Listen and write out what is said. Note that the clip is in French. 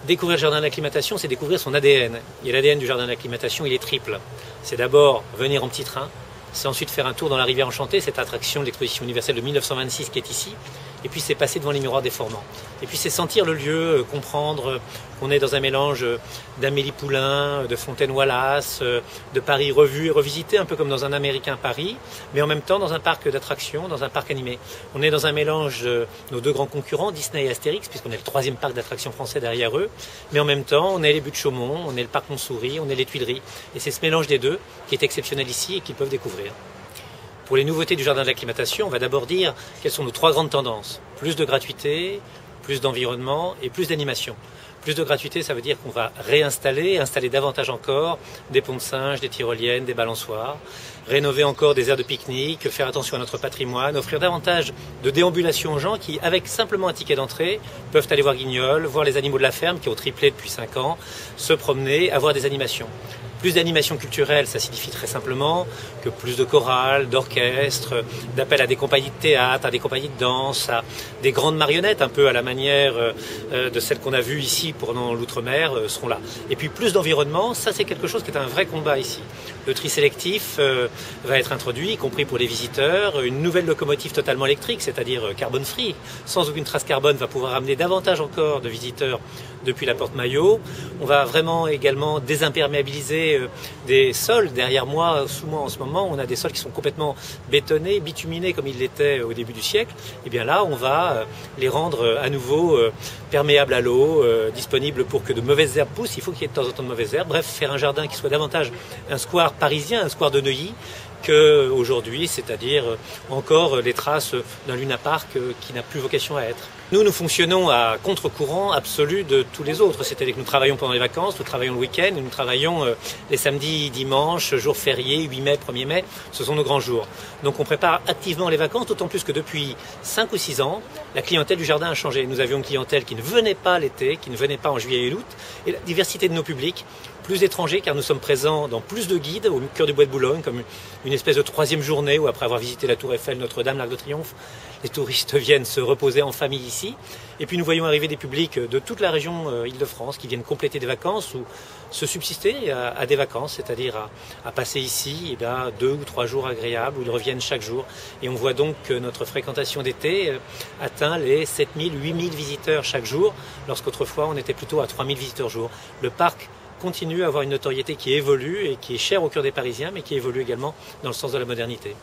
Découvrir le jardin d'acclimatation, c'est découvrir son ADN. Et l'ADN du jardin d'acclimatation, il est triple. C'est d'abord venir en petit train, c'est ensuite faire un tour dans la rivière enchantée, cette attraction de l'exposition universelle de 1926 qui est ici. Et puis c'est passer devant les miroirs déformants. Et puis c'est sentir le lieu, comprendre qu'on est dans un mélange d'Amélie Poulain, de Fontaine-Wallace, de Paris revu et revisité, un peu comme dans un américain Paris, mais en même temps dans un parc d'attractions, dans un parc animé. On est dans un mélange de nos deux grands concurrents, Disney et Astérix, puisqu'on est le troisième parc d'attractions français derrière eux, mais en même temps on est les Buttes-Chaumont, on est le parc Montsouris, on est les Tuileries. Et c'est ce mélange des deux qui est exceptionnel ici et qu'ils peuvent découvrir. Pour les nouveautés du jardin d'acclimatation, on va d'abord dire quelles sont nos trois grandes tendances. Plus de gratuité, plus d'environnement et plus d'animation. Plus de gratuité, ça veut dire qu'on va installer davantage encore des ponts de singes, des tyroliennes, des balançoires, rénover encore des aires de pique-nique, faire attention à notre patrimoine, offrir davantage de déambulation aux gens qui, avec simplement un ticket d'entrée, peuvent aller voir Guignol, voir les animaux de la ferme qui ont triplé depuis 5 ans, se promener, avoir des animations. Plus d'animation culturelle, ça signifie très simplement que plus de chorales, d'orchestres, d'appels à des compagnies de théâtre, à des compagnies de danse, à des grandes marionnettes, un peu à la manière de celles qu'on a vues ici pendant l'outre-mer, seront là. Et puis plus d'environnement, ça c'est quelque chose qui est un vrai combat ici. Le tri sélectif va être introduit, y compris pour les visiteurs. Une nouvelle locomotive totalement électrique, c'est-à-dire carbone free, sans aucune trace carbone, va pouvoir amener davantage encore de visiteurs depuis la porte Maillot. On va vraiment également désimperméabiliser des sols. Derrière moi, sous moi en ce moment, on a des sols qui sont complètement bétonnés, bituminés comme ils l'étaient au début du siècle. Et bien là, on va les rendre à nouveau perméables à l'eau, disponibles pour que de mauvaises herbes poussent. Il faut qu'il y ait de temps en temps de mauvaises herbes. Bref, faire un jardin qui soit davantage un square parisien, un square de Neuilly, qu'aujourd'hui, c'est-à-dire encore les traces d'un Luna Park qui n'a plus vocation à être. Nous fonctionnons à contre-courant absolu de tous les autres, c'est-à-dire que nous travaillons pendant les vacances, nous travaillons le week-end, nous travaillons les samedis, dimanches, jours fériés, 8 mai, 1er mai, ce sont nos grands jours. Donc on prépare activement les vacances, d'autant plus que depuis 5 ou 6 ans, la clientèle du jardin a changé. Nous avions une clientèle qui ne venait pas l'été, qui ne venait pas en juillet et août, et la diversité de nos publics, plus étrangers car nous sommes présents dans plus de guides au cœur du bois de Boulogne, comme une espèce de 3e journée où après avoir visité la Tour Eiffel, Notre-Dame, l'Arc de Triomphe, les touristes viennent se reposer en famille ici. Et puis nous voyons arriver des publics de toute la région Île-de-France qui viennent compléter des vacances ou se subsister à des vacances, c'est-à-dire à passer ici 2 ou 3 jours agréables où ils reviennent chaque jour. Et on voit donc que notre fréquentation d'été atteint les 7000, 8000 visiteurs chaque jour, lorsqu'autrefois on était plutôt à 3000 visiteurs jour. Le parc continue à avoir une notoriété qui évolue et qui est chère au cœur des Parisiens, mais qui évolue également dans le sens de la modernité.